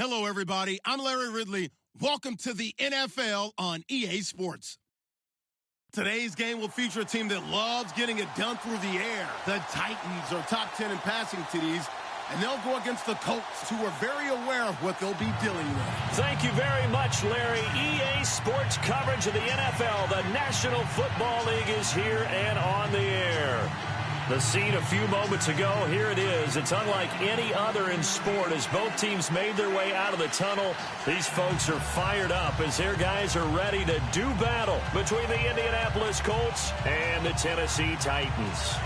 Hello, everybody. I'm Larry Ridley. Welcome to the NFL on EA Sports. Today's game will feature a team that loves getting it done through the air. The Titans are top 10 in passing TDs, and they'll go against the Colts, who are very aware of what they'll be dealing with. Thank you very much, Larry. EA Sports coverage of the NFL. The National Football League is here and on the air. The scene a few moments ago, here it is. It's unlike any other in sport as both teams made their way out of the tunnel. These folks are fired up as their guys are ready to do battle between the Indianapolis Colts and the Tennessee Titans.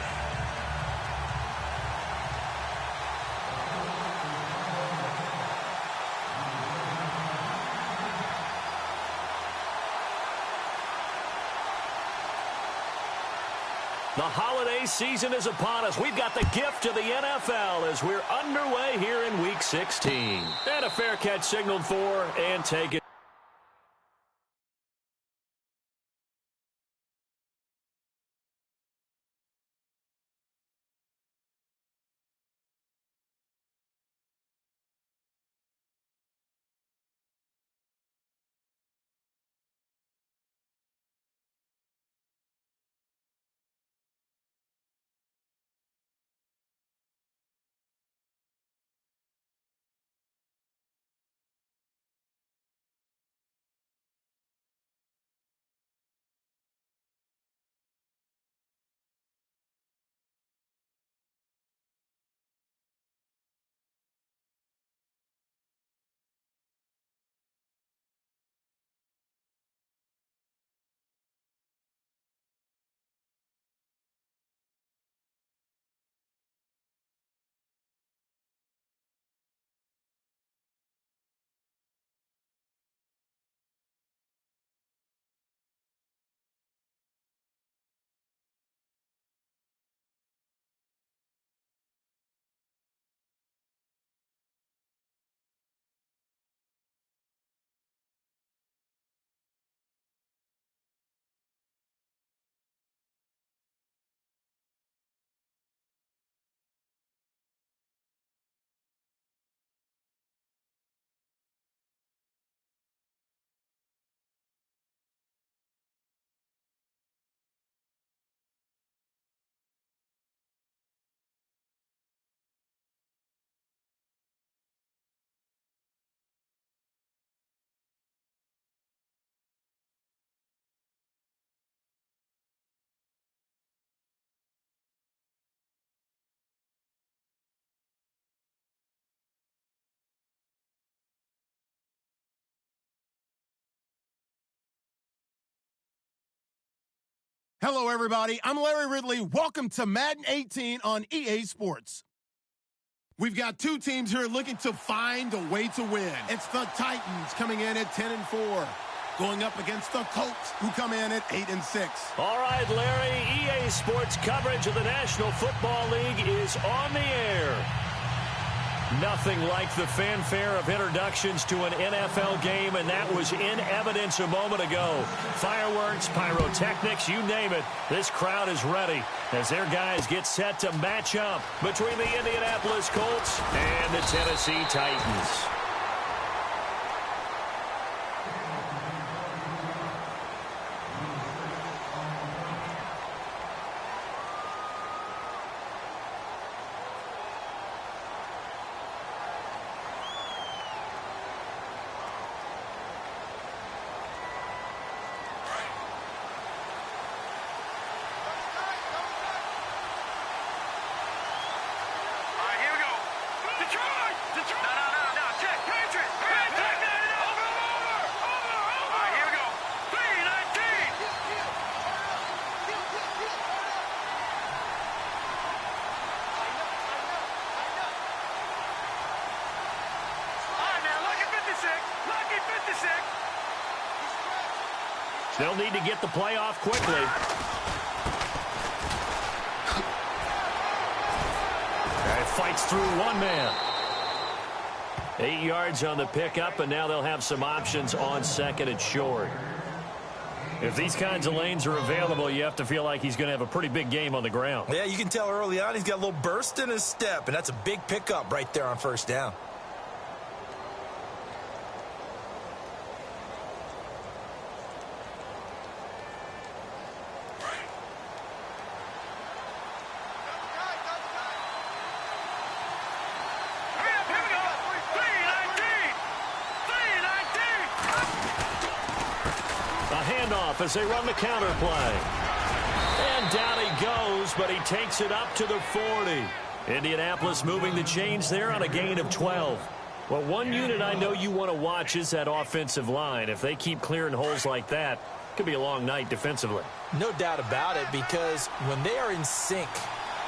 The holiday season is upon us. We've got the gift of the NFL as we're underway here in Week 16. And a fair catch signaled for and taken. Hello, everybody. I'm Larry Ridley. Welcome to Madden 18 on EA Sports. We've got two teams here looking to find a way to win. It's the Titans coming in at 10-4, going up against the Colts, who come in at 8-6. All right, Larry, EA Sports coverage of the National Football League is on the air. Nothing like the fanfare of introductions to an NFL game, and that was in evidence a moment ago. Fireworks, pyrotechnics, you name it. This crowd is ready as their guys get set to match up between the Indianapolis Colts and the Tennessee Titans. They'll need to get the play off quickly. He fights through one man. 8 yards on the pickup, and now they'll have some options on second and short. If these kinds of lanes are available, you have to feel like he's going to have a pretty big game on the ground. Yeah, you can tell early on he's got a little burst in his step, and that's a big pickup right there on first down. off as they run the counter play. And down he goes, but he takes it up to the 40. Indianapolis moving the chains there on a gain of 12. Well, one unit I know you want to watch is that offensive line. If they keep clearing holes like that, it could be a long night defensively. No doubt about it, because when they are in sync,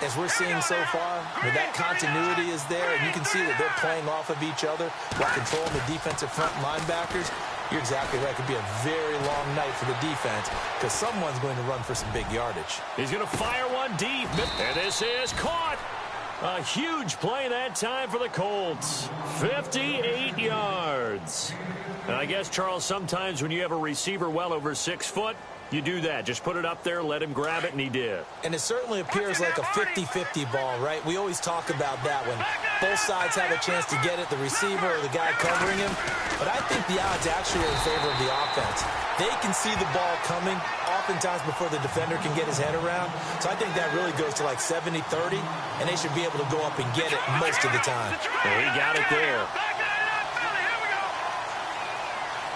as we're seeing so far, where that continuity is there, and you can see that they're playing off of each other while controlling the defensive front linebackers, you're exactly right. It could be a very long night for the defense because someone's going to run for some big yardage. He's going to fire one deep, and this is caught. A huge play that time for the Colts. 58 yards. And I guess, Charles, sometimes when you have a receiver well over 6 foot, you do that. Just put it up there, let him grab it, and he did. And it certainly appears like a 50-50 ball, right? We always talk about that when both sides have a chance to get it, the receiver or the guy covering him. But I think the odds actually are in favor of the offense. They can see the ball coming oftentimes before the defender can get his head around. So I think that really goes to like 70-30, and they should be able to go up and get it most of the time. And he got it there.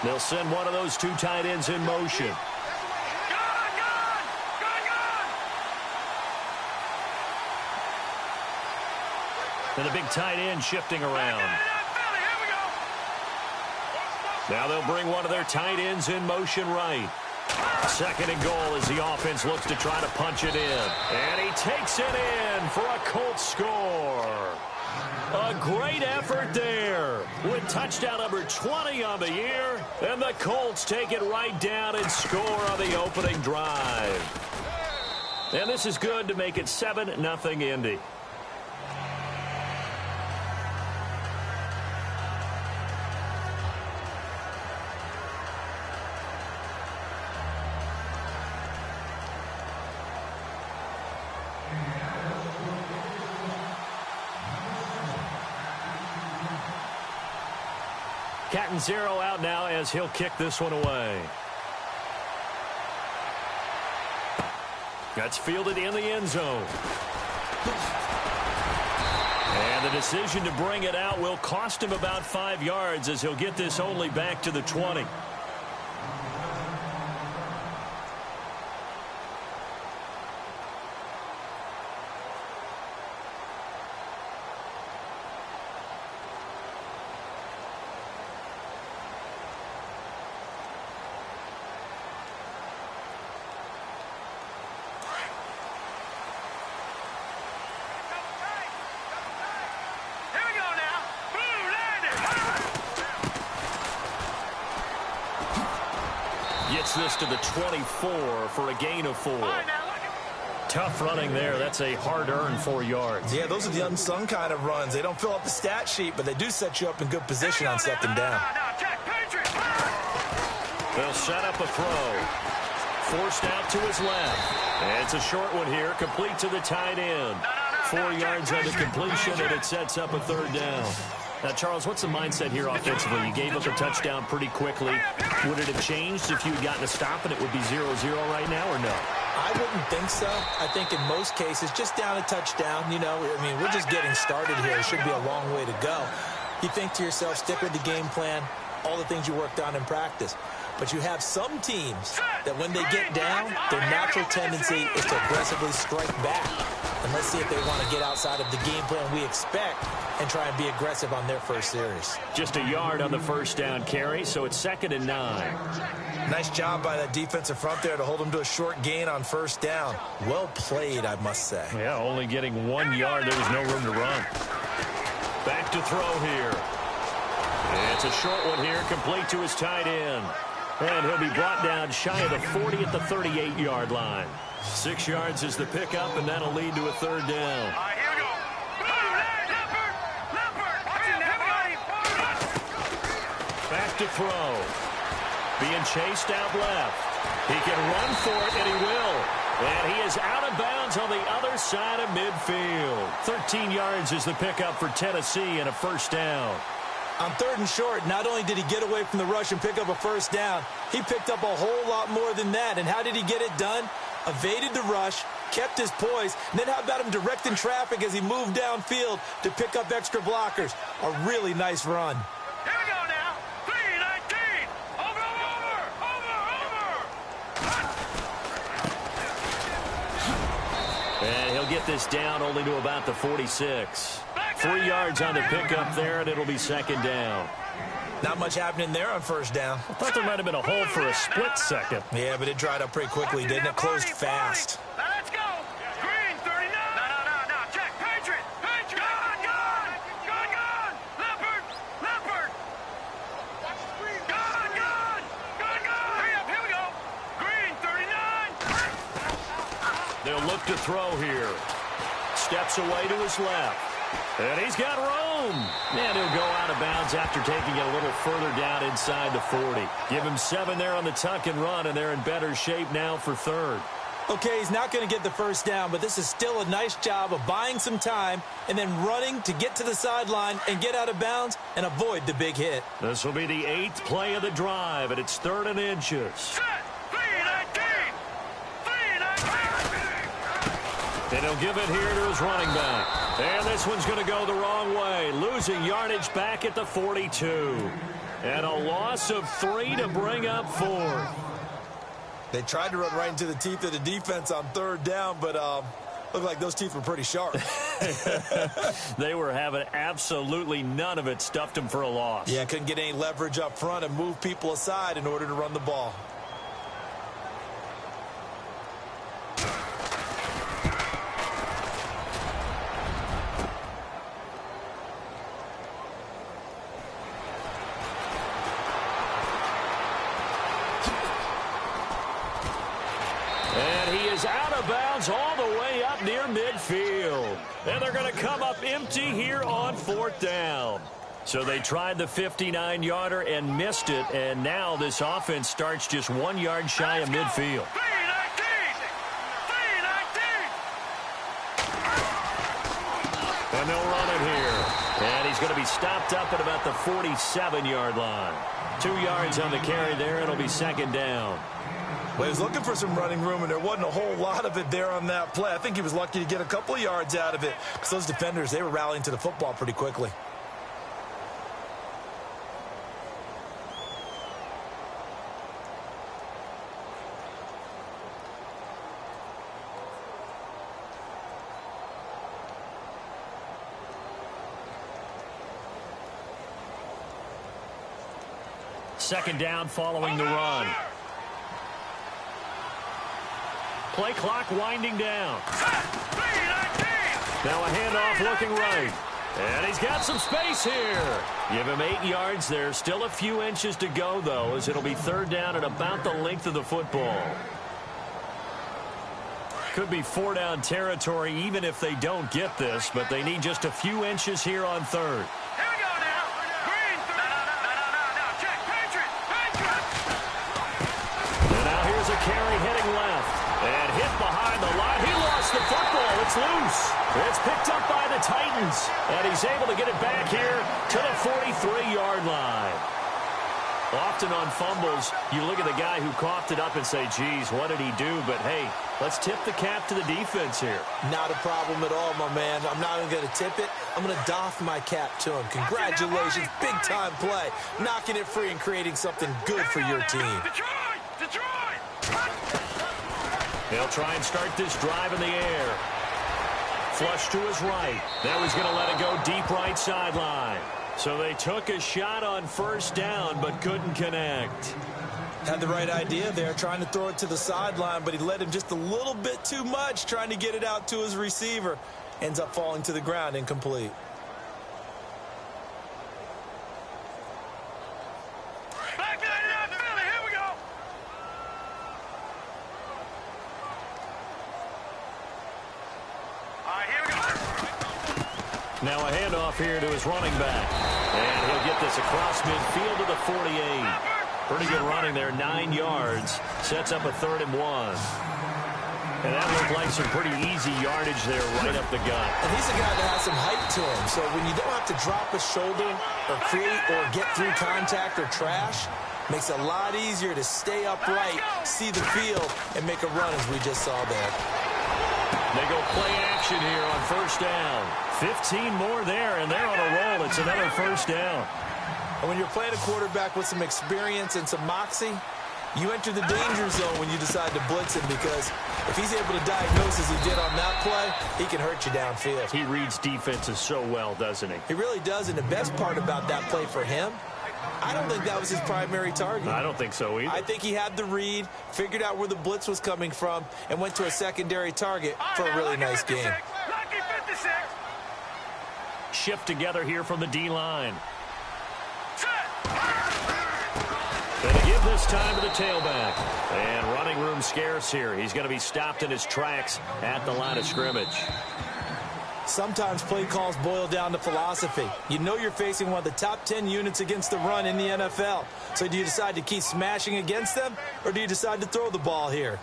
They'll send one of those two tight ends in motion. And the big tight end shifting around. Now they'll bring one of their tight ends in motion right. Second and goal as the offense looks to try to punch it in. And he takes it in for a Colts score. A great effort there with touchdown number 20 on the year. And the Colts take it right down and score on the opening drive. And this is good to make it 7-0 Indy. Catanzaro out now as he'll kick this one away. That's fielded in the end zone. And the decision to bring it out will cost him about 5 yards as he'll get this only back to the 20. Gets this to the 24 for a gain of 4. Tough running there. That's a hard-earned 4 yards. Yeah, those are the unsung kind of runs. They don't fill up the stat sheet, but they do set you up in good position on second down. They'll set up a throw. Forced out to his left. And it's a short one here, complete to the tight end. 4 yards on the completion, and it sets up a third down. Now, Charles, what's the mindset here offensively? You gave up a touchdown pretty quickly. Would it have changed if you had gotten a stop and it would be 0-0 right now, or no? I wouldn't think so. I think in most cases, just down a touchdown, you know, I mean, we're just getting started here. It should be a long way to go. You think to yourself, stick with the game plan, all the things you worked on in practice. But you have some teams that when they get down, their natural tendency is to aggressively strike back. And let's see if they want to get outside of the game plan we expect and try and be aggressive on their first series. Just a yard on the first down carry, so it's 2nd and 9. Nice job by that defensive front there to hold them to a short gain on first down. Well played, I must say. Yeah, only getting 1 yard. There was no room to run. Back to throw here. It's a short one here, complete to his tight end. And he'll be brought down shy of the 40 at the 38-yard line. 6 yards is the pickup, and that'll lead to a third down. Back to throw. Being chased out left. He can run for it, and he will. And he is out of bounds on the other side of midfield. 13 yards is the pickup for Tennessee and a first down. On 3rd and short, not only did he get away from the rush and pick up a first down, he picked up a whole lot more than that. And how did he get it done? Evaded the rush, kept his poise, and then how about him directing traffic as he moved downfield to pick up extra blockers? A really nice run. Here we go now. 3-19. Over. get this down only to about the 46. 3 yards on the pickup there, and it'll be second down. Not much happening there on first down. I thought there might have been a hole for a split second. Yeah, but it dried up pretty quickly, didn't it? Closed fast. Let's go. Green, 39. No. Check. Patriot. Gone. Leopard. Watch the screen. Gone. Hurry up. Here we go. Green, 39. They'll look to throw here. Steps away to his left. And he's got room. And he'll go out of bounds after taking it a little further down inside the 40. Give him 7 there on the tuck and run, and they're in better shape now for third. Okay, he's not going to get the first down, but this is still a nice job of buying some time and then running to get to the sideline and get out of bounds and avoid the big hit. This will be the 8th play of the drive, and it's 3rd and inches. Set. 319. And he'll give it here to his running back. And this one's going to go the wrong way, losing yardage back at the 42. And a loss of 3 to bring up 4th. They tried to run right into the teeth of the defense on 3rd down, but looked like those teeth were pretty sharp. They were having absolutely none of it, stuffed them for a loss. Yeah, couldn't get any leverage up front and move people aside in order to run the ball. Out of bounds all the way up near midfield. And they're going to come up empty here on 4th down. So they tried the 59-yarder and missed it, and now this offense starts just 1 yard shy of midfield. 319. And they'll run it here. And he's going to be stopped up at about the 47-yard line. 2 yards on the carry there. It'll be second down. Well, he was looking for some running room, and there wasn't a whole lot of it there on that play. I think he was lucky to get a couple of yards out of it because those defenders, they were rallying to the football pretty quickly. Second down following the run. Play clock winding down. Now a handoff looking right. And he's got some space here. Give him 8 yards there. Still a few inches to go, though, as it'll be 3rd down at about the length of the football. Could be 4-down territory even if they don't get this, but they need just a few inches here on 3rd. And now here's a carry heading left. And hit behind the line. He lost the football. It's loose. It's picked up by the Titans. And he's able to get it back here to the 43-yard line. Often on fumbles, you look at the guy who coughed it up and say, geez, what did he do? But, hey, let's tip the cap to the defense here. Not a problem at all, my man. I'm not even going to tip it. I'm going to doff my cap to him. Congratulations. Big-time play. Knocking it free and creating something good for your team. Detroit! They'll try and start this drive in the air. Flush to his right. Now he's going to let it go deep right sideline. So they took a shot on 1st down but couldn't connect. Had the right idea there, trying to throw it to the sideline, but he led him just a little bit too much, trying to get it out to his receiver. Ends up falling to the ground incomplete. Now a handoff here to his running back. And he'll get this across midfield to the 48. Pretty good running there, 9 yards. Sets up a 3rd and 1. And that looked like some pretty easy yardage there right up the gut. And he's a guy that has some height to him. So when you don't have to drop a shoulder or create or get through contact or trash, makes it a lot easier to stay upright, see the field, and make a run as we just saw there. They go play action here on 1st down. 15 more there, and they're on a roll. It's another 1st down. And when you're playing a quarterback with some experience and some moxie, You enter the danger zone when you decide to blitz him, because if he's able to diagnose as he did on that play, he can hurt you downfield. He reads defenses so well, doesn't he? He really does, and the best part about that play for him, I don't think that was his primary target. I don't think so either. I think he had the read, figured out where the blitz was coming from, and went to a secondary target for a really nice game. Lucky 56. Shift together here from the D-line. Going to give this time to the tailback. And running room scarce here. He's going to be stopped in his tracks at the line of scrimmage. Sometimes play calls boil down to philosophy. You know you're facing one of the top 10 units against the run in the NFL. So do you decide to keep smashing against them, or do you decide to throw the ball here?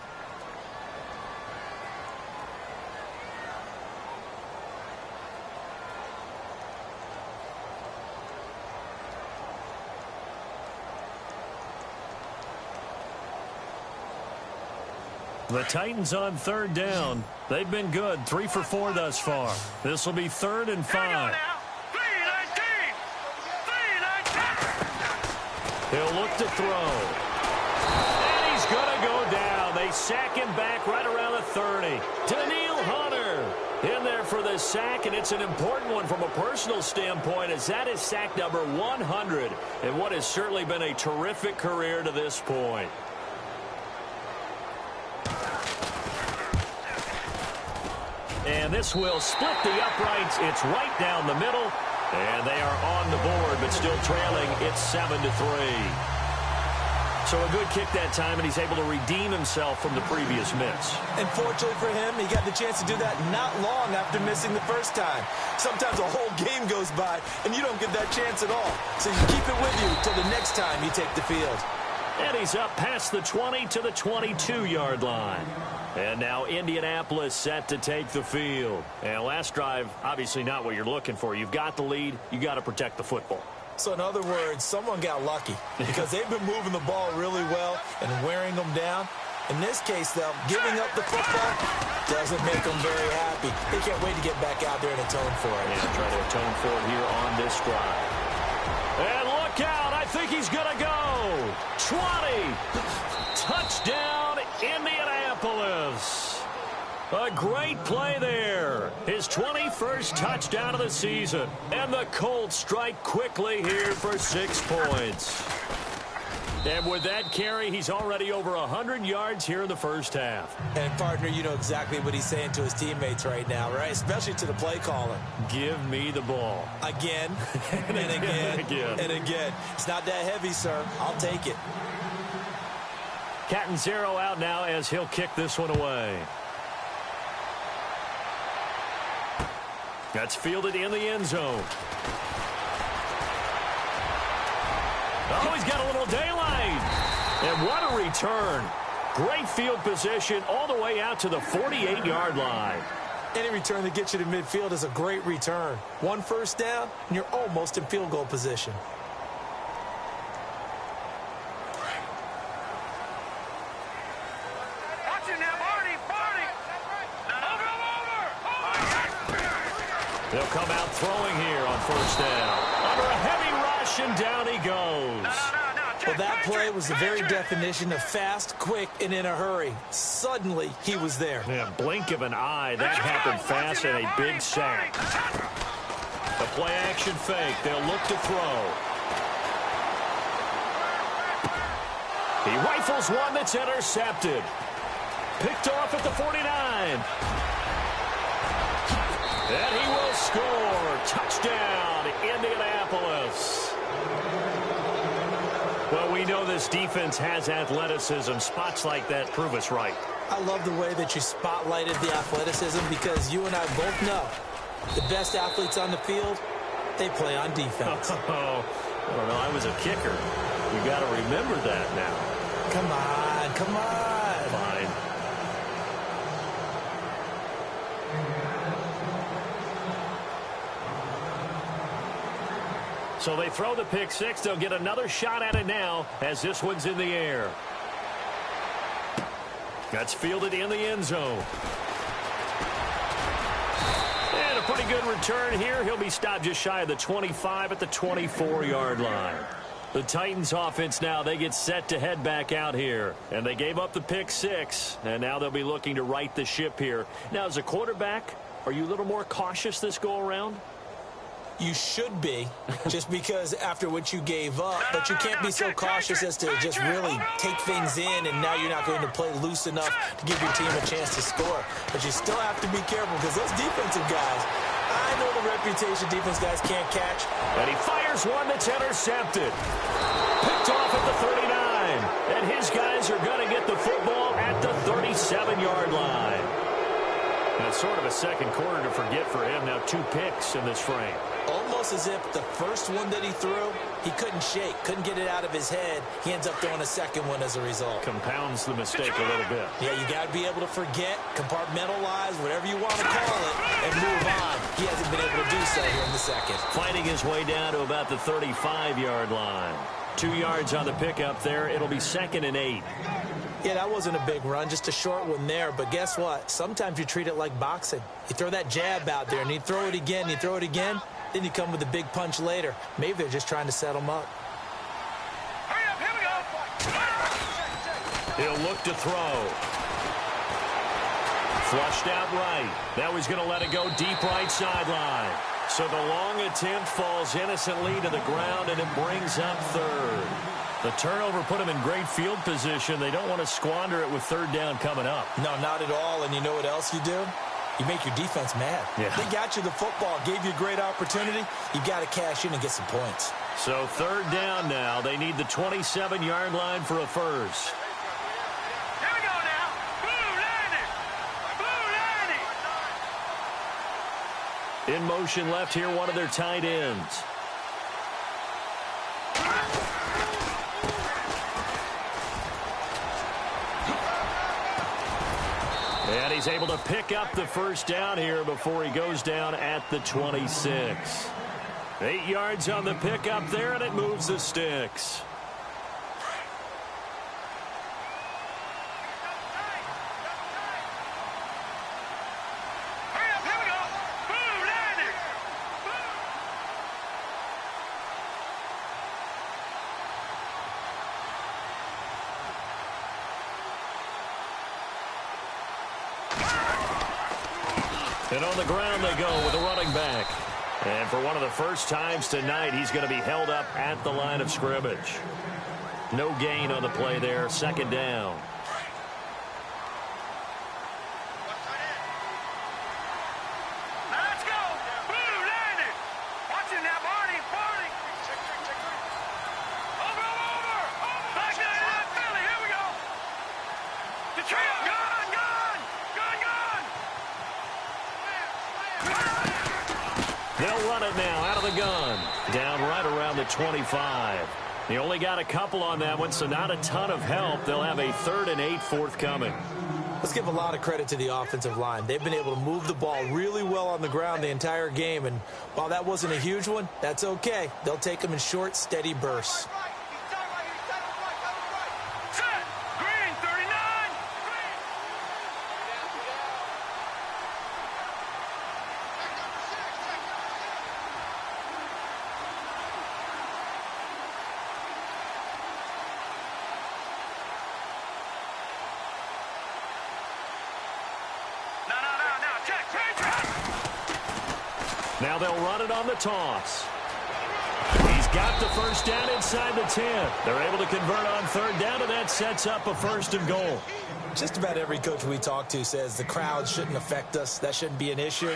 The Titans on third down. They've been good, 3 for 4 thus far. This will be 3rd and 5. He'll look to throw. And he's going to go down. They sack him back right around the 30. Danielle Hunter in there for the sack, and it's an important one from a personal standpoint, as that is sack number 100 in what has certainly been a terrific career to this point. And this will split the uprights. It's right down the middle. And they are on the board, but still trailing. It's 7-3. So a good kick that time, and he's able to redeem himself from the previous miss. And fortunately for him, he got the chance to do that not long after missing the first time. Sometimes a whole game goes by, and you don't get that chance at all. So you keep it with you till the next time you take the field. And he's up past the 20 to the 22-yard line. And now Indianapolis set to take the field. And last drive, obviously not what you're looking for. You've got the lead. You got to protect the football. So in other words, someone got lucky because they've been moving the ball really well and wearing them down. In this case, though, giving up the football doesn't make them very happy. They can't wait to get back out there and atone for it. Yeah, try to atone for it here on this drive. And look out. I think he's going to go. 20. Touchdown, Indianapolis. A great play there. His 21st touchdown of the season. And the Colts strike quickly here for 6 points. And with that carry, he's already over 100 yards here in the first half. And, partner, you know exactly what he's saying to his teammates right now, right? Especially to the play caller. Give me the ball. Again, and again, and again. It's not that heavy, sir. I'll take it. Catanzaro out now as he'll kick this one away. That's fielded in the end zone. Oh, he's got a little daylight. And what a return. Great field position all the way out to the 48-yard line. Any return that gets you to midfield is a great return. 1 first down, and you're almost in field goal position. They'll come out throwing here on first down. Under a heavy rush, and down he goes. Well, that play was the very definition of fast, quick, and in a hurry. Suddenly, he was there. Yeah, blink of an eye. That happened fast, and a big sack. The play action fake. They'll look to throw. He rifles one that's intercepted. Picked off at the 49. And he will score. Touchdown, Indianapolis. Well, we know this defense has athleticism. Spots like that prove us right. I love the way that you spotlighted the athleticism, because you and I both know the best athletes on the field, they play on defense. Oh, I don't know. I was a kicker. You got to remember that now. Come on, come on. Fine. So they throw the pick six. They'll get another shot at it now as this one's in the air. That's fielded in the end zone. And a pretty good return here. He'll be stopped just shy of the 25 at the 24-yard line. The Titans offense now, they get set to head back out here. And they gave up the pick 6, and now they'll be looking to right the ship here. Now, as a quarterback, are you a little more cautious this go-around? You should be, just because after what you gave up, but you can't be so cautious as to just really take things in, and now you're not going to play loose enough to give your team a chance to score. But you still have to be careful because those defensive guys, I know the reputation defense guys can't catch. And he fires one that's intercepted. Picked off at the 39. And his guys are going to get the football at the 37-yard line. And it's sort of a second quarter to forget for him. Now 2 picks in this frame. Almost as if the first one that he threw, he couldn't shake, couldn't get it out of his head. He ends up throwing a second one as a result. Compounds the mistake a little bit. Yeah, you got to be able to forget, compartmentalize, whatever you want to call it, and move on. He hasn't been able to do so here in the second. Fighting his way down to about the 35-yard line. 2 yards on the pickup there. It'll be 2nd and 8. Yeah, that wasn't a big run, just a short one there. But guess what? Sometimes you treat it like boxing. You throw that jab out there, and you throw it again, you throw it again, then you come with a big punch later. Maybe they're just trying to set him up. Hurry up, here we go. He'll look to throw. Flushed out right. Now he's going to let it go deep right sideline. So the long attempt falls innocently to the ground, and it brings up 3rd. The turnover put him in great field position. They don't want to squander it with 3rd down coming up. No, not at all. And you know what else you do? You make your defense mad. Yeah. They got you the football, gave you a great opportunity. You got to cash in and get some points. So 3rd down now. They need the 27-yard line for a first. Here we go now. Blue landing. Blue landing. In motion left here, one of their tight ends. And he's able to pick up the first down here before he goes down at the 26. 8 yards on the pickup there, and it moves the sticks. Hurry up, here we go. Blue landing. And on the ground they go with a running back. And for one of the first times tonight, he's going to be held up at the line of scrimmage. No gain on the play there. 2nd down. Now let's go. Blue landing. Watch him now, Barney. Barney. Over. Back to Philly. Here we go. Detroit. Gun. They'll run it now out of the gun. Down right around the 25. He only got a couple on that one, so not a ton of help. They'll have a 3rd and 8 forthcoming. Let's give a lot of credit to the offensive line. They've been able to move the ball really well on the ground the entire game. And while that wasn't a huge one, that's okay. They'll take them in short, steady bursts. Set. Green, 39. Now they'll run it on the toss. He's got the first down inside the 10. They're able to convert on 3rd down, and that sets up a 1st and goal. Just about every coach we talk to says the crowd shouldn't affect us. That shouldn't be an issue.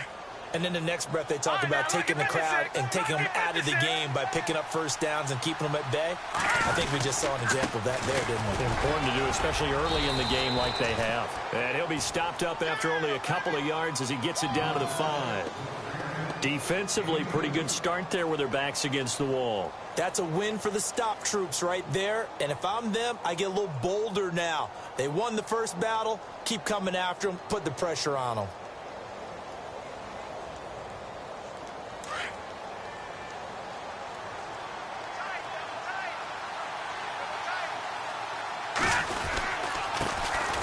And then the next breath they talk about taking the crowd and taking them out of the game by picking up first downs and keeping them at bay. I think we just saw an example of that there, didn't we? Important to do, especially early in the game like they have. And he'll be stopped up after only a couple of yards as he gets it down to the 5. Defensively, pretty good start there with their backs against the wall. That's a win for the stop troops right there. And if I'm them, I get a little bolder now. They won the first battle. Keep coming after them. Put the pressure on them.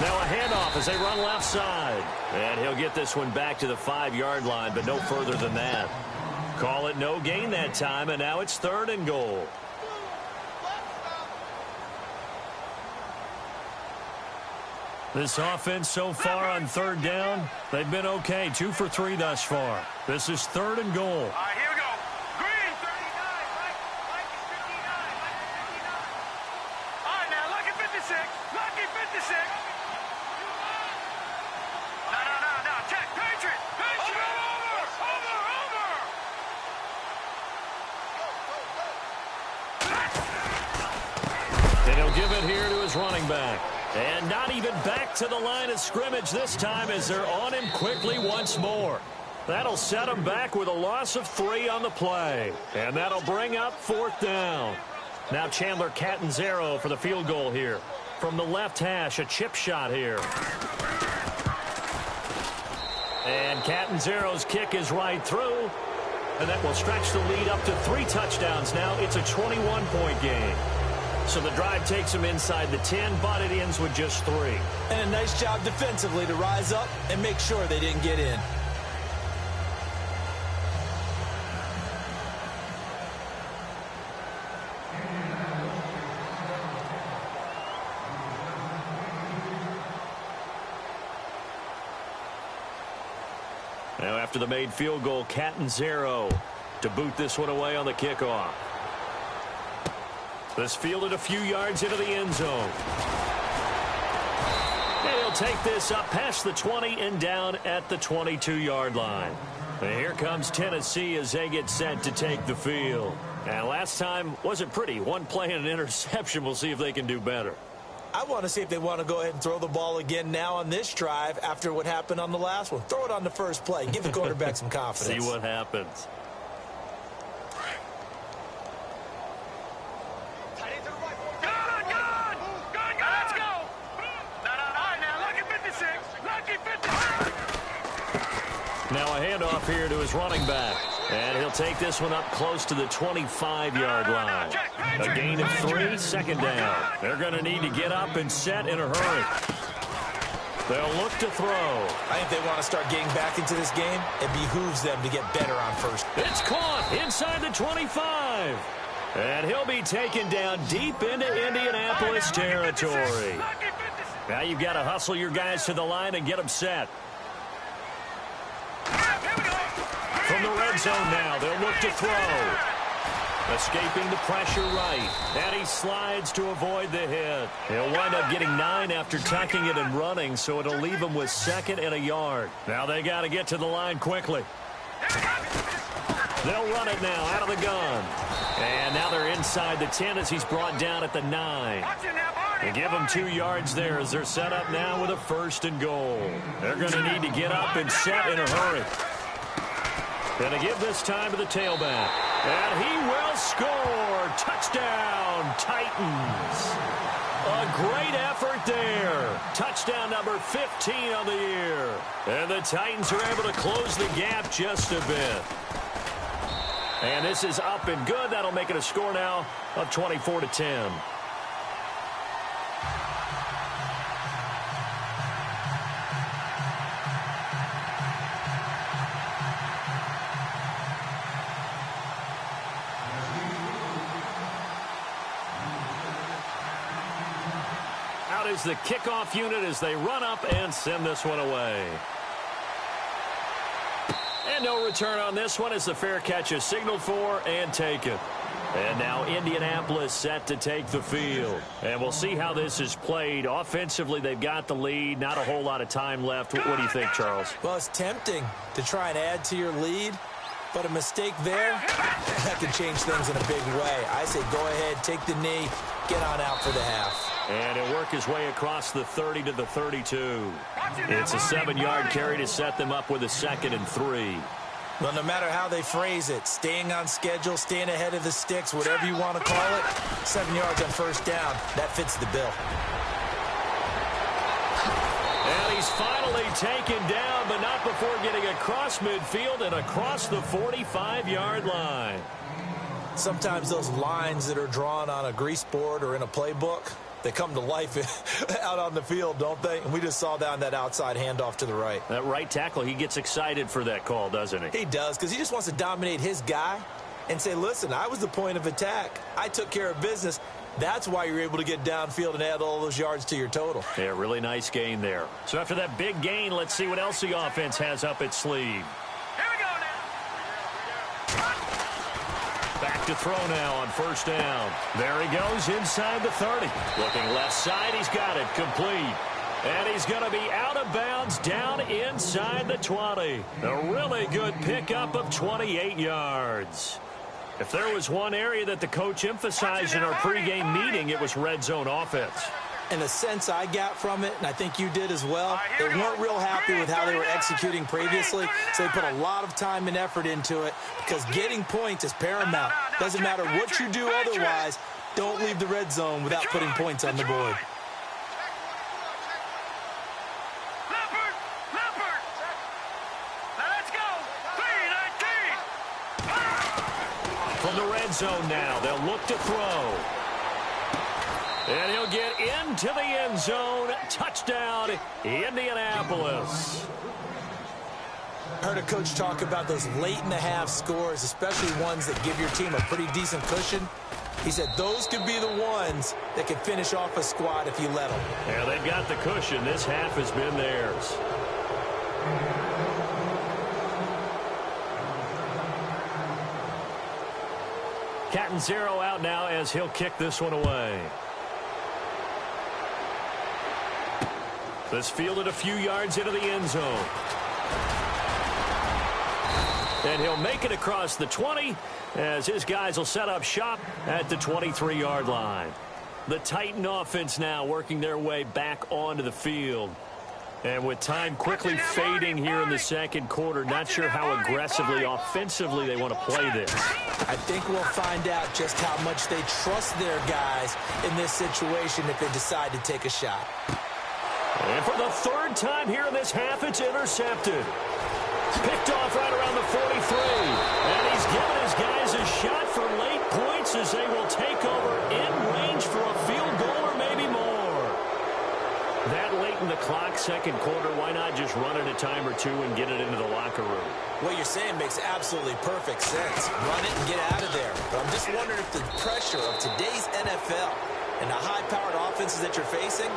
Now a handoff as they run left side. And he'll get this one back to the 5-yard line, but no further than that. Call it no gain that time, and now it's 3rd and goal. This offense so far on third down, they've been okay. 2 for 3 thus far. This is 3rd and goal. All right, here we go. Green, 39. Mike is 59. Mike is 59. All right, now, Lucky 56. Lucky 56. No. Check. Patriot. Over. And he'll give it here to his running back. And not even back to the line of scrimmage this time as they're on him quickly once more. That'll set him back with a loss of 3 on the play. And that'll bring up 4th down. Now Chandler Catanzaro for the field goal here. From the left hash, a chip shot here. And Catanzaro's kick is right through. And that will stretch the lead up to 3 touchdowns now. It's a 21-point game. So the drive takes them inside the 10, but it ends with just 3. And a nice job defensively to rise up and make sure they didn't get in. Now after the made field goal, Catanzaro to boot this one away on the kickoff. This fielded a few yards into the end zone. And he'll take this up past the 20 and down at the 22-yard line. And here comes Tennessee as they get set to take the field. And last time wasn't pretty. One play and an interception. We'll see if they can do better. I want to see if they want to go ahead and throw the ball again now on this drive after what happened on the last one. Throw it on the first play. Give the quarterback some confidence. See what happens. Let's go. All right, now, Lucky 56. Lucky 56. Now a handoff here to his running back. And he'll take this one up close to the 25-yard line. A gain of 3, 2nd down. They're going to need to get up and set in a hurry. They'll look to throw. I think they want to start getting back into this game. It behooves them to get better on first. It's caught inside the 25. And he'll be taken down deep into Indianapolis territory. Now you've got to hustle your guys to the line and get them set. From the red zone now, they'll look to throw. Escaping the pressure right. And he slides to avoid the hit. He'll wind up getting 9 after tucking it and running, so it'll leave him with 2nd and a yard. Now they got to get to the line quickly. They'll run it now out of the gun. And now they're inside the 10 as he's brought down at the 9. They give him 2 yards there as they're set up now with a 1st and goal. They're going to need to get up and set in a hurry. Going to give this time to the tailback. And he will score. Touchdown, Titans. A great effort there. Touchdown number 15 on the year. And the Titans are able to close the gap just a bit. And this is up and good. That'll make it a score now of 24-10. Out is the kickoff unit as they run up and send this one away. And no return on this one as the fair catch is signaled for and taken. And now Indianapolis set to take the field. And we'll see how this is played. Offensively, they've got the lead. Not a whole lot of time left. What do you think, Charles? Well, it's tempting to try and add to your lead, but a mistake there, that could change things in a big way. I say go ahead, take the knee, get on out for the half. And he'll work his way across the 30 to the 32. It's a 7-yard carry to set them up with a 2nd and 3. Well, no matter how they phrase it, staying on schedule, staying ahead of the sticks, whatever you want to call it, 7 yards on 1st down, that fits the bill. And he's finally taken down, but not before getting across midfield and across the 45-yard line. Sometimes those lines that are drawn on a grease board or in a playbook, they come to life out on the field, don't they? And we just saw that on that outside handoff to the right. That right tackle, he gets excited for that call, doesn't he? He does, because he just wants to dominate his guy and say, listen, I was the point of attack. I took care of business. That's why you're able to get downfield and add all those yards to your total. Yeah, really nice gain there. So after that big gain, let's see what else the offense has up its sleeve. Here we go now. Back to throw now on first down. There he goes inside the 30. Looking left side, he's got it complete. And he's going to be out of bounds down inside the 20. A really good pickup of 28 yards. If there was one area that the coach emphasized in our pregame meeting, it was red zone offense. And the sense I got from it, and I think you did as well, they weren't real happy with how they were executing previously, so they put a lot of time and effort into it because getting points is paramount. Doesn't matter what you do otherwise, don't leave the red zone without putting points on the board. From the red zone now, they'll look to throw. And he'll get into the end zone. Touchdown, Indianapolis. I heard a coach talk about those late-in-the-half scores, especially ones that give your team a pretty decent cushion. He said those could be the ones that could finish off a squad if you let them. Yeah, they've got the cushion. This half has been theirs. Cat and zero out now as he'll kick this one away. This fielded a few yards into the end zone. And he'll make it across the 20 as his guys will set up shop at the 23-yard line. The Titan offense now working their way back onto the field. And with time quickly fading here in the second quarter, not sure how aggressively, offensively they want to play this. I think we'll find out just how much they trust their guys in this situation if they decide to take a shot. And for the third time here in this half, it's intercepted. Picked off right around the 43. And he's given his guys a shot for late points as they will take over in range for a field goal or maybe more. That late in the clock, second quarter, why not just run it a time or two and get it into the locker room? What you're saying makes absolutely perfect sense. Run it and get out of there. But I'm just wondering if the pressure of today's NFL and the high-powered offenses that you're facing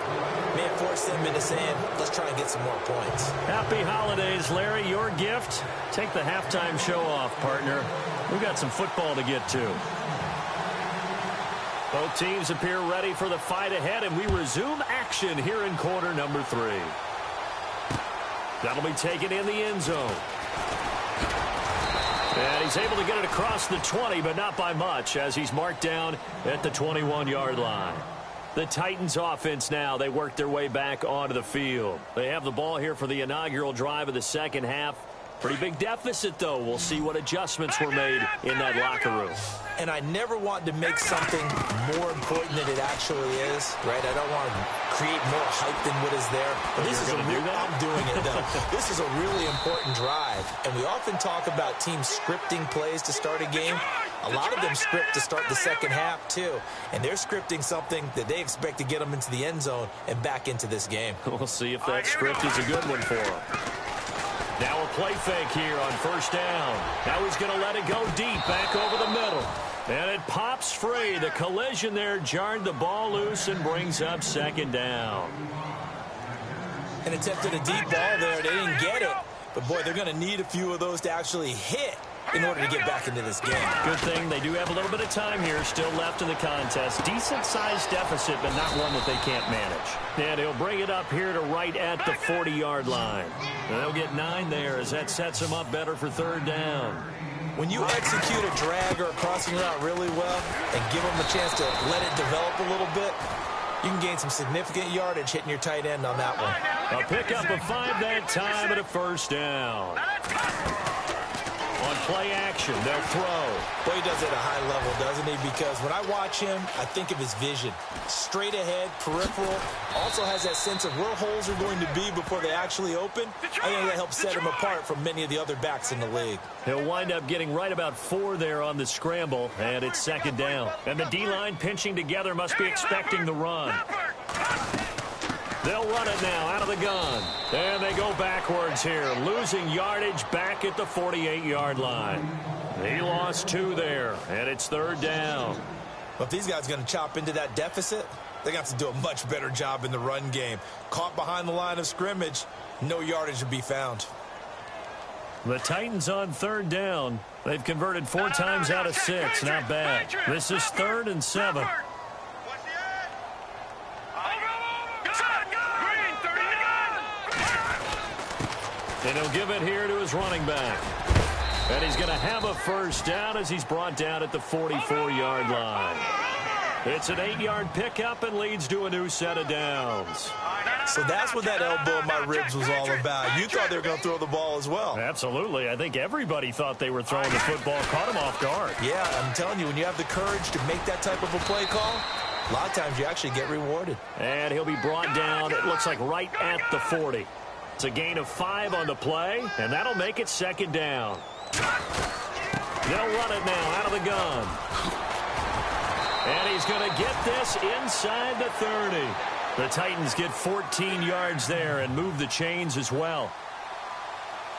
may have forced them into saying, let's try and get some more points. Happy holidays, Larry. Your gift? Take the halftime show off, partner. We've got some football to get to. Both teams appear ready for the fight ahead, and we resume action here in quarter number 3. That'll be taken in the end zone. And he's able to get it across the 20, but not by much, as he's marked down at the 21-yard line. The Titans offense now, they work their way back onto the field. They have the ball here for the inaugural drive of the second half. Pretty big deficit, though. We'll see what adjustments were made in that locker room. And I never want to make something more important than it actually is, right? I don't want to create more hype than what is there. But this is a real, I'm doing it, though. This is a really important drive. And we often talk about teams scripting plays to start a game. A lot of them script to start the second half, too. And they're scripting something that they expect to get them into the end zone and back into this game. We'll see if that script is a good one for them. Now a play fake here on first down. Now he's going to let it go deep, back over the middle. And it pops free. The collision there jarred the ball loose and brings up second down. And attempted a deep ball there. They didn't get it. But, boy, they're going to need a few of those to actually hit in order to get back into this game. Good thing they do have a little bit of time here still left in the contest. Decent-sized deficit, but not one that they can't manage. And he'll bring it up here to right at the 40-yard line. And they'll get 9 there as that sets them up better for third down. When you execute a drag or a crossing route really well and give them a chance to let it develop a little bit, you can gain some significant yardage hitting your tight end on that one. A pickup of 5 that time and a first down. On play action, they'll throw. Boy, he does it at a high level, doesn't he? Because when I watch him, I think of his vision. Straight ahead, peripheral. Also has that sense of where holes are going to be before they actually open. I think that helps set him apart from many of the other backs in the league. He'll wind up getting right about 4 there on the scramble, and it's second down. And the D-line pinching together must be expecting the run. They'll run it now out of the gun. And they go backwards here, losing yardage back at the 48-yard line. He lost 2 there, and it's third down. Well, if these guys are going to chop into that deficit, they're going to have to do a much better job in the run game. Caught behind the line of scrimmage, no yardage to be found. The Titans on third down. They've converted 4 times out of 6. Not bad. This is 3rd and 7. And he'll give it here to his running back. And he's going to have a first down as he's brought down at the 44-yard line. It's an 8-yard pickup and leads to a new set of downs. So that's what that elbow in my ribs was all about. You thought they were going to throw the ball as well. Absolutely. I think everybody thought they were throwing the football. Caught him off guard. Yeah, I'm telling you, when you have the courage to make that type of a play call, a lot of times you actually get rewarded. And he'll be brought down, it looks like, right at the 40. It's a gain of 5 on the play, and that'll make it 2nd down. They'll run it now out of the gun. And he's going to get this inside the 30. The Titans get 14 yards there and move the chains as well.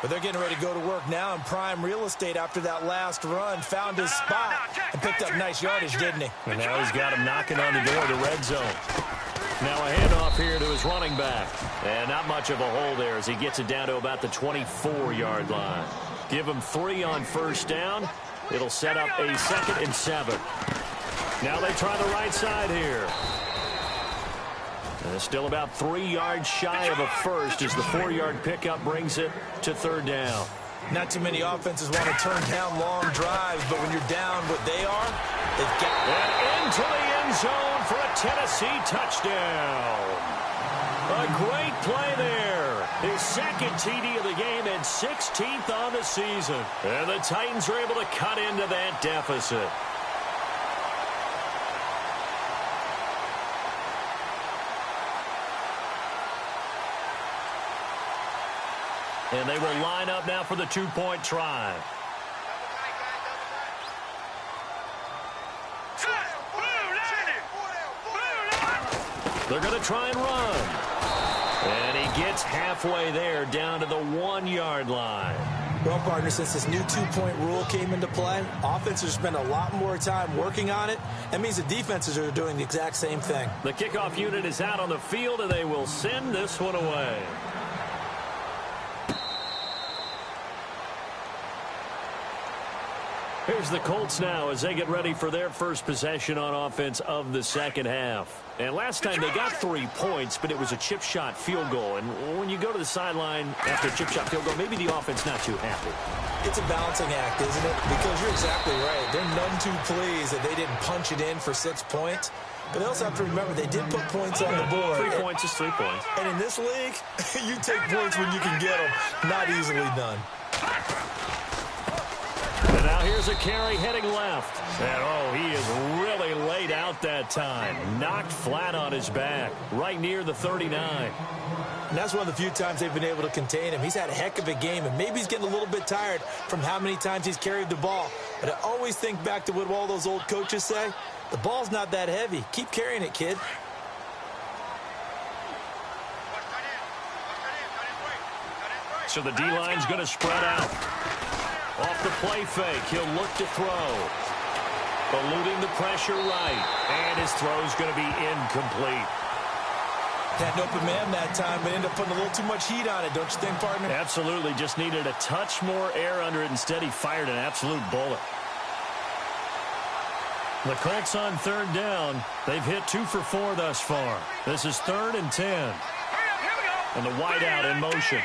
But they're getting ready to go to work now in prime real estate after that last run. Found his spot and picked up nice yardage, didn't he? And now he's got him knocking on the door of the red zone. Now a handoff here to his running back. And not much of a hole there as he gets it down to about the 24-yard line. Give him 3 on first down. It'll set up a 2nd and 7. Now they try the right side here. And still about 3 yards shy of a first as the 4-yard pickup brings it to 3rd down. Not too many offenses want to turn down long drives, but when you're down what they are, they've got... And into the end zone for a Tennessee touchdown. A great play there. His 2nd TD of the game and 16th on the season. And the Titans are able to cut into that deficit. And they will line up now for the 2-point try. They're going to try and run. And he gets halfway there down to the 1-yard line. Well, partner, since this new 2-point rule came into play, offenses spend a lot more time working on it. That means the defenses are doing the exact same thing. The kickoff unit is out on the field, and they will send this one away. Here's the Colts now as they get ready for their first possession on offense of the 2nd half. And last time they got 3 points, but it was a chip shot field goal. And when you go to the sideline after a chip shot field goal, maybe the offense not too happy. It's a balancing act, isn't it? Because you're exactly right. They're none too pleased that they didn't punch it in for 6 points. But they also have to remember they did put points on the board. 3 points is 3 points. And in this league, you take points when you can get them. Not easily done. And now here's a carry heading left. And, oh, he is really laid out that time. Knocked flat on his back, right near the 39. And that's one of the few times they've been able to contain him. He's had a heck of a game, and maybe he's getting a little bit tired from how many times he's carried the ball. But I always think back to what all those old coaches say. The ball's not that heavy. Keep carrying it, kid. So the D-line's going to spread out. Off the play fake, he'll look to throw. Eluding the pressure right. And his throw's going to be incomplete. Had an open man that time, but ended up putting a little too much heat on it, don't you think, partner? Absolutely. Just needed a touch more air under it. Instead, he fired an absolute bullet. The Colts on 3rd down. They've hit 2 for 4 thus far. This is 3rd and 10. And the wideout in motion.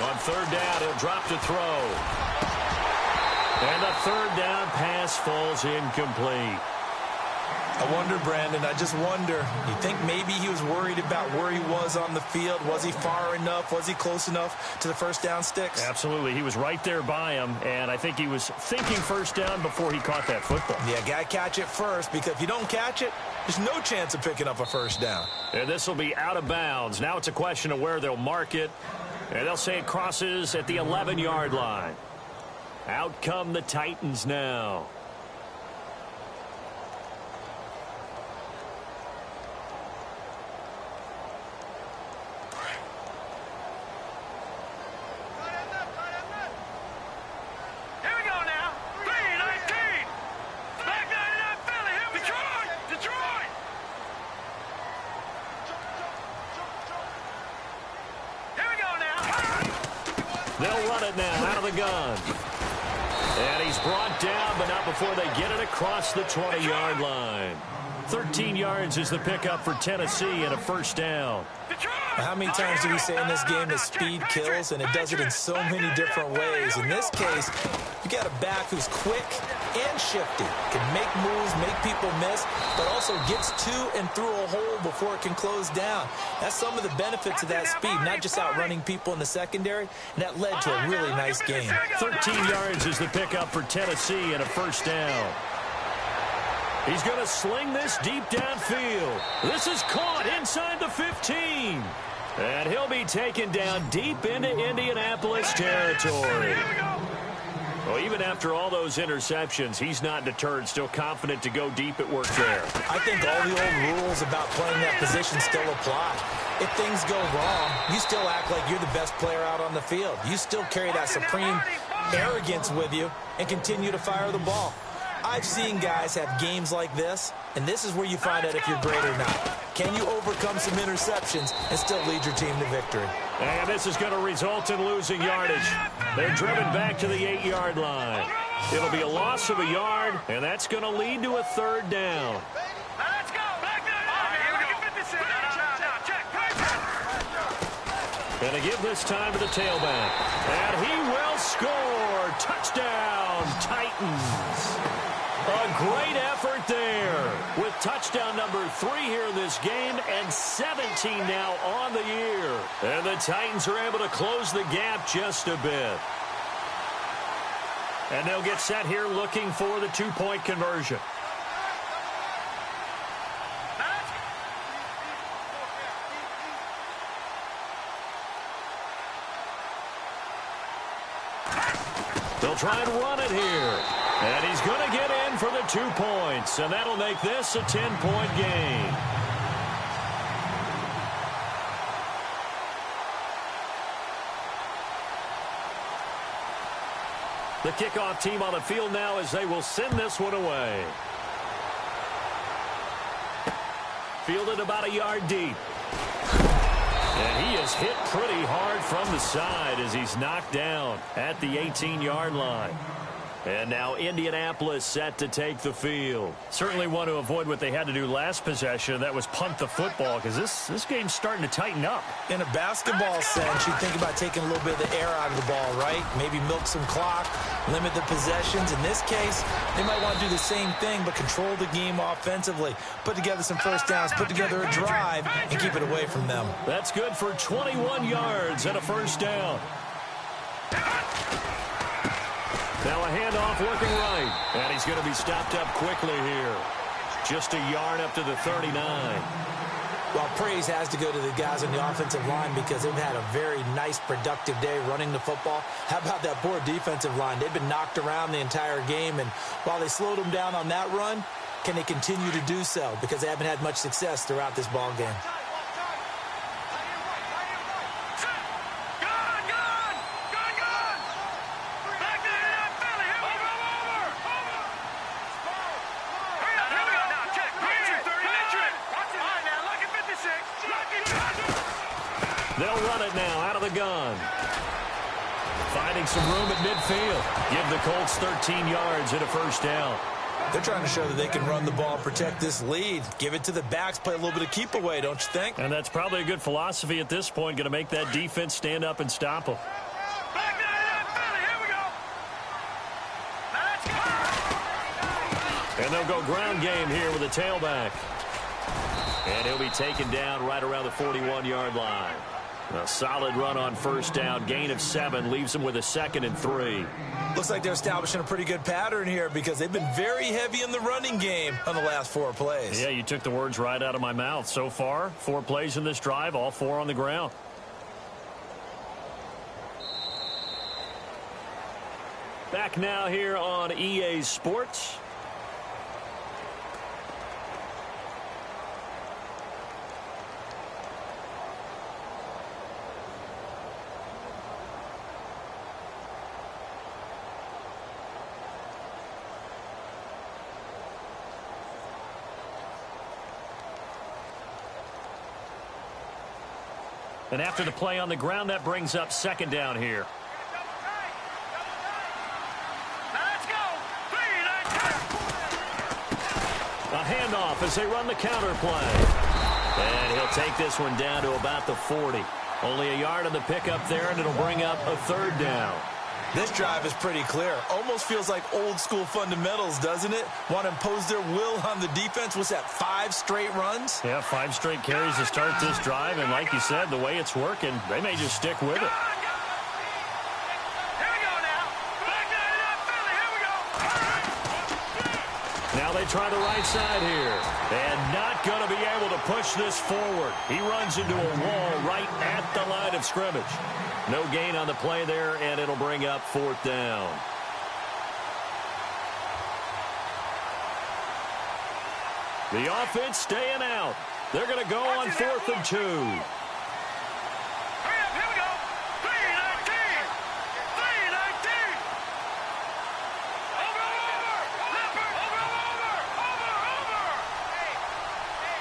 On 3rd down, he'll drop to throw. And the 3rd down pass falls incomplete. I wonder, Brandon, I just wonder. You think maybe he was worried about where he was on the field? Was he far enough? Was he close enough to the first down sticks? Absolutely. He was right there by him, and I think he was thinking first down before he caught that football. Yeah, got to catch it first, because if you don't catch it, there's no chance of picking up a first down. And this will be out of bounds. Now it's a question of where they'll mark it. And they'll say it crosses at the 11-yard line. Out come the Titans now. Here we go now. 3, 19. They'll run it now out of the gun. And he's brought down, but not before they get it across the 20-yard line. 13 yards is the pickup for Tennessee and a first down. How many times do we say in this game that speed kills, and it does it in so many different ways? In this case, you got a back who's quick and shifty, can make moves, make people miss, but also gets to and through a hole before it can close down. That's some of the benefits of that speed, not just outrunning people in the secondary, and that led to a really nice game. 13 yards is the pickup for Tennessee and a first down. He's going to sling this deep downfield. This is caught inside the 15. And he'll be taken down deep into Indianapolis territory. Well, even after all those interceptions, he's not deterred, still confident to go deep at work there. I think all the old rules about playing that position still apply. If things go wrong, you still act like you're the best player out on the field. You still carry that supreme arrogance with you and continue to fire the ball. I've seen guys have games like this, and this is where you find out if you're great or not. Can you overcome some interceptions and still lead your team to victory? And this is going to result in losing yardage. They're driven back to the 8-yard line. It'll be a loss of a yard, and that's going to lead to a third down. Let's go. Back there. And to give this time to the tailback. And he will score. Touchdown, Titans. A great effort there with touchdown number 3 here in this game and 17 now on the year. And the Titans are able to close the gap just a bit. And they'll get set here looking for the 2-point conversion. They'll try and run it here. And he's going to get in for the 2 points. And that'll make this a 10-point game. The kickoff team on the field now as they will send this one away. Fielded about a yard deep. And he is hit pretty hard from the side as he's knocked down at the 18-yard line. And now Indianapolis set to take the field. Certainly want to avoid what they had to do last possession. That was punt the football, because this game's starting to tighten up. In a basketball sense, you think about taking a little bit of the air out of the ball, right? Maybe milk some clock, limit the possessions. In this case, they might want to do the same thing, but control the game offensively. Put together some first downs, put together a drive, and keep it away from them. That's good for 21 yards and a first down. Now a handoff looking right. And he's going to be stopped up quickly here. Just a yard up to the 39. Well, praise has to go to the guys on the offensive line because they've had a very nice, productive day running the football. How about that poor defensive line? They've been knocked around the entire game, and while they slowed them down on that run, can they continue to do so? Because they haven't had much success throughout this ball game. They'll run it now out of the gun. Finding some room at midfield. Give the Colts 13 yards and a first down. They're trying to show that they can run the ball, protect this lead. Give it to the backs, play a little bit of keep away, don't you think? And that's probably a good philosophy at this point. Going to make that defense stand up and stop them. And they'll go ground game here with a tailback. And he'll be taken down right around the 41-yard line. A solid run on first down. Gain of 7 leaves them with a 2nd and 3. Looks like they're establishing a pretty good pattern here because they've been very heavy in the running game on the last 4 plays. Yeah, you took the words right out of my mouth. So far, 4 plays in this drive, all 4 on the ground. Back now here on EA Sports. And after the play on the ground, that brings up 2nd down here. handoff as they run the counter play. And he'll take this one down to about the 40. Only a yard on the pickup there, and it'll bring up a third down. This drive is pretty clear. Almost feels like old-school fundamentals, doesn't it? Want to impose their will on the defense. Was that 5 straight runs? Yeah, 5 straight carries to start this drive, and like you said, the way it's working, they may just stick with it. Now they try the right side here. And not going to be able to push this forward. He runs into a wall right at the line of scrimmage. No gain on the play there, and it'll bring up 4th down. The offense staying out. They're going to go on 4th and 2.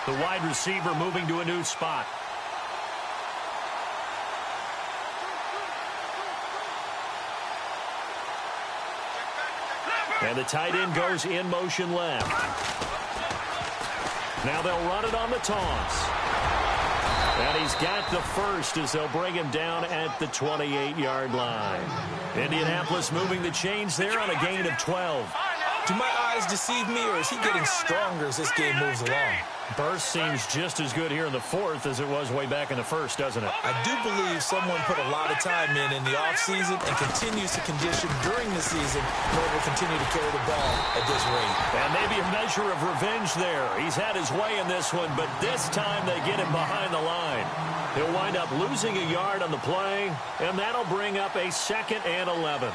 The wide receiver moving to a new spot. And the tight end goes in motion left. Now they'll run it on the toss. And he's got the first as they'll bring him down at the 28-yard line. Indianapolis moving the chains there on a gain of 12. Do my eyes deceive me, or is he getting stronger as this game moves along? Burst seems just as good here in the 4th as it was way back in the 1st, doesn't it? I do believe someone put a lot of time in the offseason and continues to condition during the season in order to continue to carry the ball at this rate. And maybe a measure of revenge there. He's had his way in this one, but this time they get him behind the line. He'll wind up losing a yard on the play, and that'll bring up a 2nd and 11.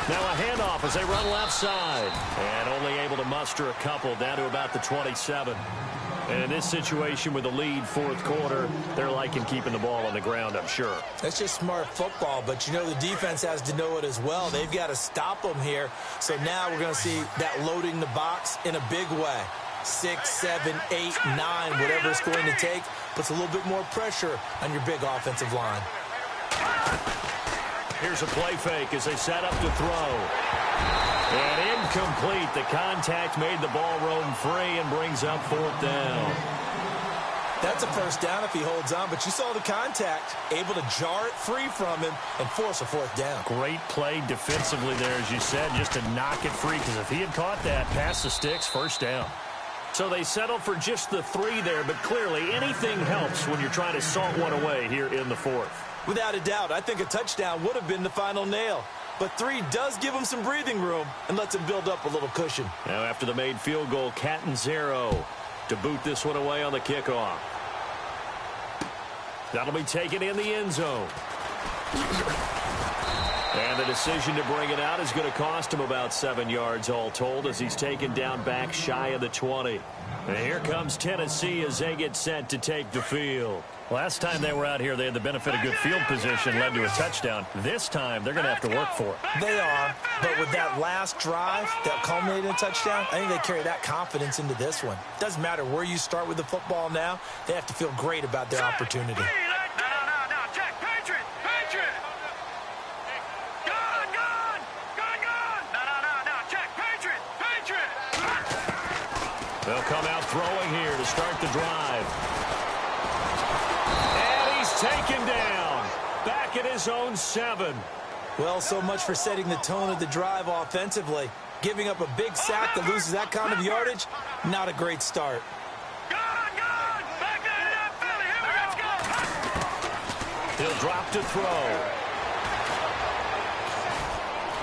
Now a handoff as they run left side. And only able to muster a couple down to about the 27. And in this situation with the lead 4th quarter, they're liking keeping the ball on the ground, I'm sure. That's just smart football, but you know the defense has to know it as well. They've got to stop them here. So now we're going to see that loading the box in a big way. 6, 7, 8, 9, whatever it's going to take, puts a little bit more pressure on your big offensive line. Here's a play fake as they set up to throw. And incomplete. The contact made the ball roam free and brings up 4th down. That's a first down if he holds on, but you saw the contact, able to jar it free from him and force a 4th down. Great play defensively there, as you said, just to knock it free, because if he had caught that, past the sticks, 1st down. So they settled for just the 3 there, but clearly anything helps when you're trying to salt one away here in the 4th. Without a doubt, I think a touchdown would have been the final nail. But 3 does give him some breathing room and lets him build up a little cushion. Now after the made field goal, Catanzaro to boot this one away on the kickoff. That'll be taken in the end zone. And the decision to bring it out is going to cost him about 7 yards all told as he's taken down back shy of the 20. And here comes Tennessee as they get set to take the field. Last time they were out here, they had the benefit of good field position, led to a touchdown. This time, they're going to have to work for it. They are, but with that last drive that culminated in a touchdown, I think they carry that confidence into this one. Doesn't matter where you start with the football now, they have to feel great about their opportunity. They'll come out throwing here to start the drive. And he's taken down. Back at his own 7. Well, so much for setting the tone of the drive offensively. Giving up a big sack that loses that kind of yardage, not a great start. He'll drop to throw.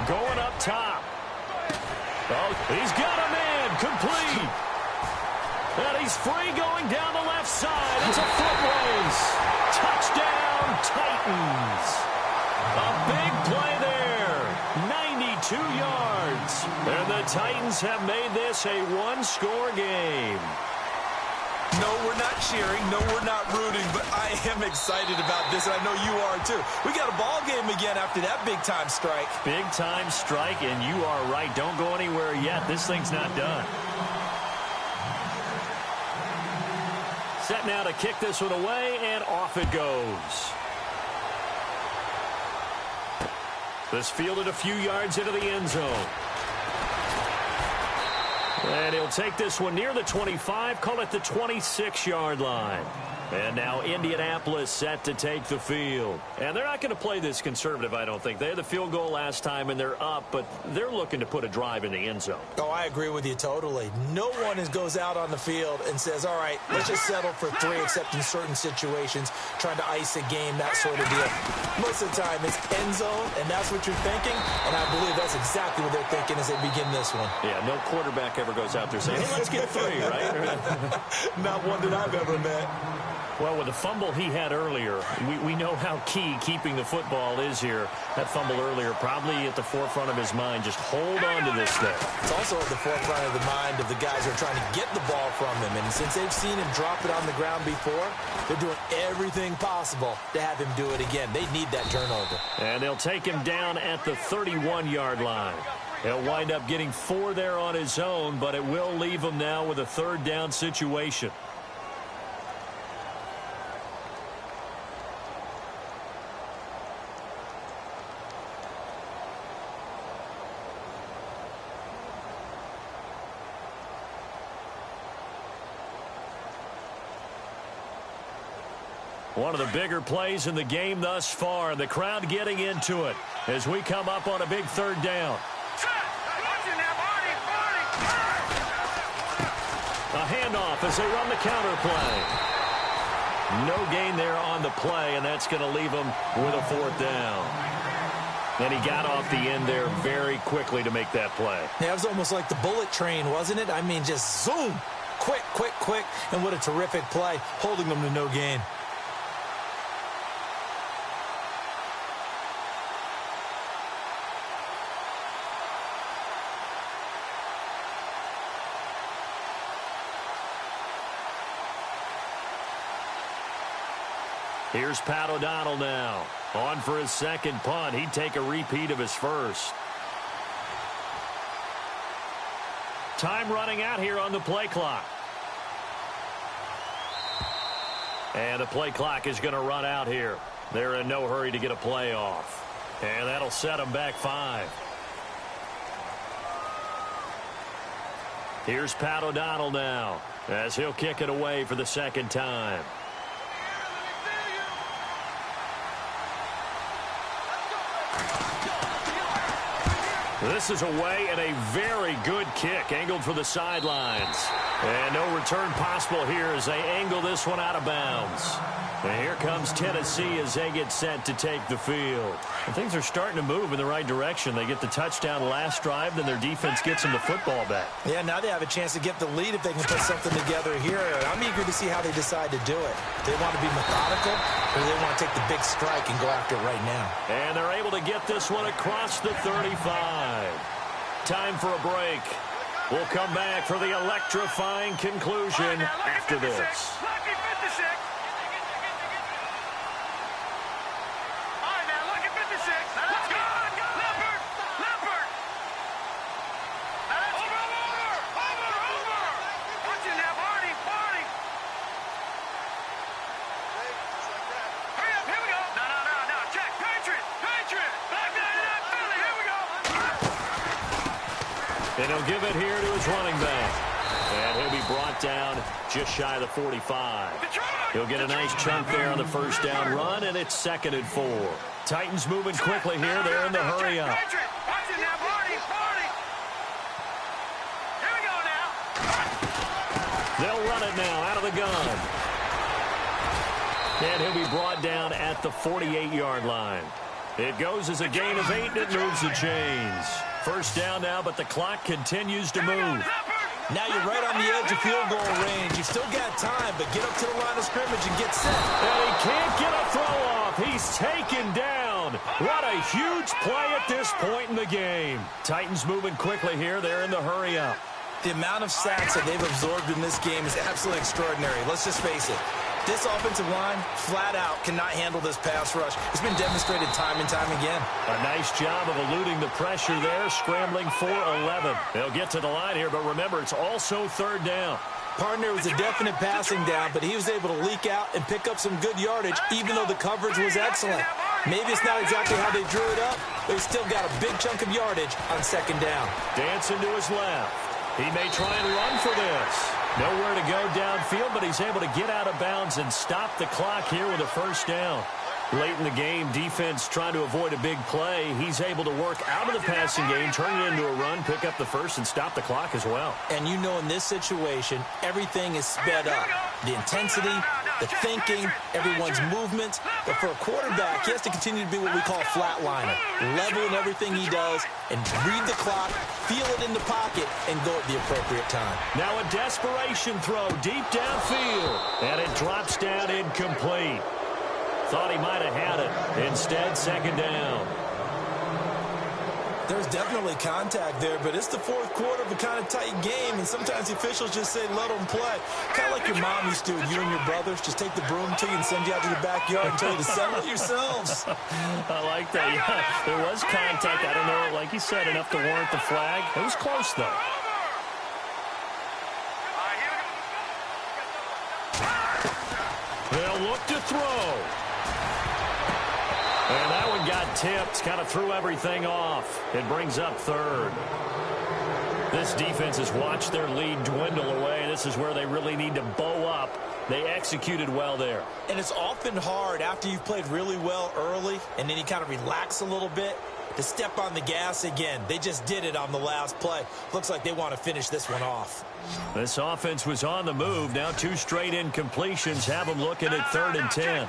Going up top. Oh, he's got a man. Complete. And he's free going down the left side. It's a foot race. Touchdown, Titans. A big play there. 92 yards. And the Titans have made this a one-score game. No, we're not cheering. No, we're not rooting, but I am excited about this, and I know you are too. We got a ball game again after that big-time strike. Big-time strike, and you are right. Don't go anywhere yet. This thing's not done. Set now to kick this one away, and off it goes. This fielded a few yards into the end zone. And he'll take this one near the 25, call it the 26-yard line. And now Indianapolis set to take the field. And they're not going to play this conservative, I don't think. They had the field goal last time, and they're up, but they're looking to put a drive in the end zone. Oh, I agree with you totally. No one goes out on the field and says, all right, let's just settle for 3, except in certain situations, trying to ice a game, that sort of deal. Most of the time, it's end zone, and that's what you're thinking, and I believe that's exactly what they're thinking as they begin this one. Yeah, no quarterback ever goes out there saying, hey, let's get 3, right? Not one that I've ever met. Well, with the fumble he had earlier, we know how key keeping the football is here. That fumble earlier probably at the forefront of his mind. Just hold on to this thing. It's also at the forefront of the mind of the guys who are trying to get the ball from him. And since they've seen him drop it on the ground before, they're doing everything possible to have him do it again. They need that turnover. And they'll take him down at the 31-yard line. He'll wind up getting 4 there on his own, but it will leave him now with a 3rd down situation. One of the bigger plays in the game thus far. The crowd getting into it as we come up on a big 3rd down. A handoff as they run the counter play. No gain there on the play, and that's going to leave them with a 4th down. And he got off the end there very quickly to make that play. Yeah, it was almost like the bullet train, wasn't it? I mean, just zoom. Quick, quick, quick. And what a terrific play, holding them to no gain. Here's Pat O'Donnell now. On for his 2nd punt. He'd take a repeat of his 1st. Time running out here on the play clock. And the play clock is going to run out here. They're in no hurry to get a play off. And that'll set them back 5. Here's Pat O'Donnell now as he'll kick it away for the 2nd time. This is away and a very good kick angled for the sidelines. And no return possible here as they angle this one out of bounds. And here comes Tennessee as they get set to take the field. And things are starting to move in the right direction. They get the touchdown last drive, then their defense gets them the football back. Yeah, now they have a chance to get the lead if they can put something together here. I'm eager to see how they decide to do it. They want to be methodical, or they want to take the big strike and go after it right now. And they're able to get this one across the 35. Time for a break. We'll come back for the electrifying conclusion after this. And he'll give it here to his running back. And he'll be brought down just shy of the 45. He'll get a nice chunk there on the 1st down run, and it's 2nd and 4. Titans moving quickly here. They're in the hurry up. They'll run it now out of the gun. And he'll be brought down at the 48-yard line. It goes as a gain of 8, and it moves the chains. 1st down now, but the clock continues to move. Now you're right on the edge of field goal range. You've still got time, but get up to the line of scrimmage and get set. And he can't get a throw off. He's taken down. What a huge play at this point in the game. Titans moving quickly here. They're in the hurry up. The amount of sacks that they've absorbed in this game is absolutely extraordinary. Let's just face it. This offensive line, flat out, cannot handle this pass rush. It's been demonstrated time and time again. A nice job of eluding the pressure there, scrambling for 11. They'll get to the line here, but remember, it's also third down. Partner was a definite passing down, but he was able to leak out and pick up some good yardage, even though the coverage was excellent. Maybe it's not exactly how they drew it up, but he's still got a big chunk of yardage on second down. Dancing to his left. He may try and run for this. Nowhere to go downfield, but he's able to get out of bounds and stop the clock here with a first down. Late in the game, defense trying to avoid a big play. He's able to work out of the passing game, turn it into a run, pick up the first, and stop the clock as well. And you know in this situation, everything is sped up. The intensity, the thinking, everyone's movement. But for a quarterback, he has to continue to be what we call a flatliner. Level in everything he does and read the clock, feel it in the pocket, and go at the appropriate time. Now a desperation throw deep downfield, and it drops down incomplete. Thought he might have had it. Instead, second down. There's definitely contact there, but it's the fourth quarter of a kind of tight game, and sometimes the officials just say, let them play. Kind of like your mom used to with you and your brothers. Just take the broom to you and send you out to the backyard and tell you to settle it yourselves. I like that. Yeah, there was contact. I don't know, like you said, enough to warrant the flag. It was close, though. They'll look to throw. And that one got tipped, kind of threw everything off. It brings up third. This defense has watched their lead dwindle away. This is where they really need to bow up. They executed well there. And it's often hard after you've played really well early and then you kind of relax a little bit to step on the gas again. They just did it on the last play. Looks like they want to finish this one off. This offense was on the move. Now 2 straight incompletions have them looking at 3rd and 10.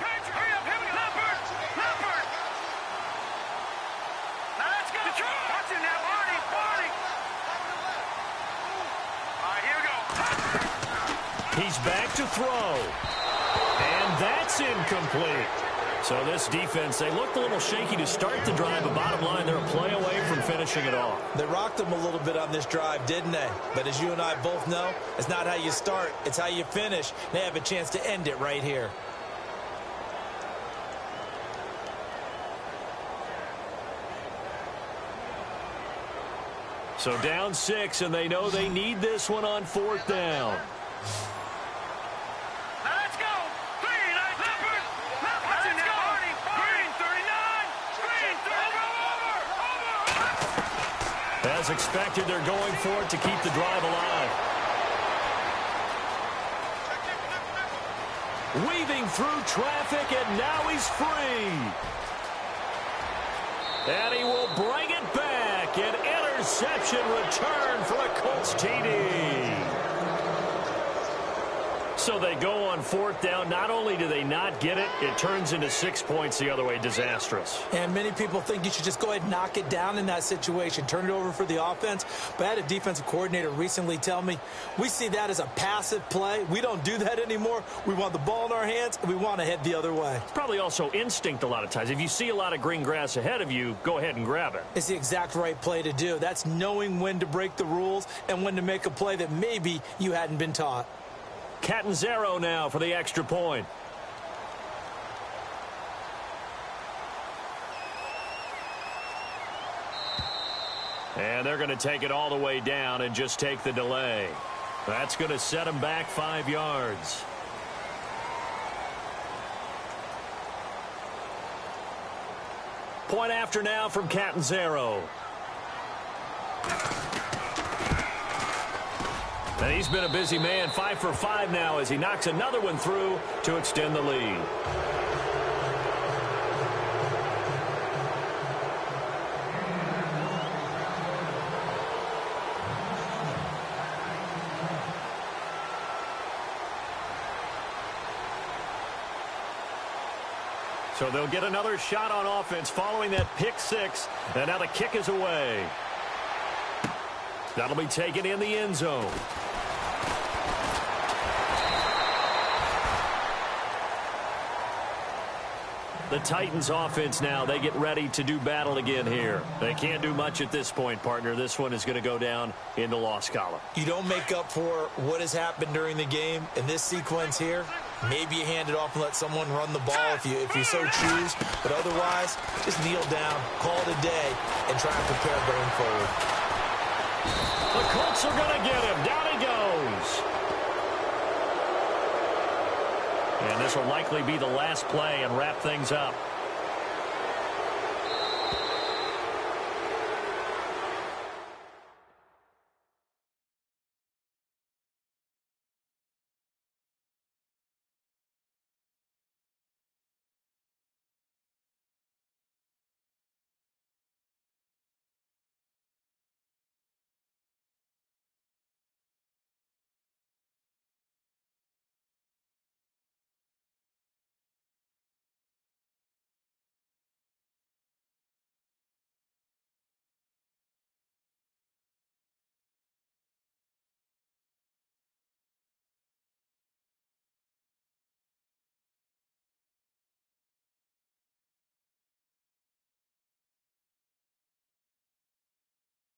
He's back to throw. And that's incomplete. So this defense, they looked a little shaky to start the drive, but bottom line, they're a play away from finishing it off. They rocked them a little bit on this drive, didn't they? But as you and I both know, it's not how you start, it's how you finish. They have a chance to end it right here. So down 6, and they know they need this one on 4th down. As expected, they're going for it to keep the drive alive. Weaving through traffic, and now he's free. And he will bring it back. An interception return for a Colts TD. So they go on 4th down. Not only do they not get it, it turns into 6 points the other way. Disastrous. And many people think you should just go ahead and knock it down in that situation. Turn it over for the offense. But I had a defensive coordinator recently tell me, we see that as a passive play. We don't do that anymore. We want the ball in our hands, and we want to head the other way. It's probably also instinct a lot of times. If you see a lot of green grass ahead of you, go ahead and grab it. It's the exact right play to do. That's knowing when to break the rules and when to make a play that maybe you hadn't been taught. Catanzaro now for the extra point. And they're going to take it all the way down and just take the delay. That's going to set them back 5 yards. Point after now from Catanzaro. And he's been a busy man, 5 for 5 now as he knocks another one through to extend the lead. So they'll get another shot on offense following that pick 6, and now the kick is away. That'll be taken in the end zone. The Titans offense now, they get ready to do battle again here. They can't do much at this point, partner. This one is going to go down in the loss column. You don't make up for what has happened during the game in this sequence here. Maybe you hand it off and let someone run the ball if you so choose. But otherwise, just kneel down, call it a day, and try and prepare going forward. The Colts are going to get him. Down he goes. And this will likely be the last play and wrap things up.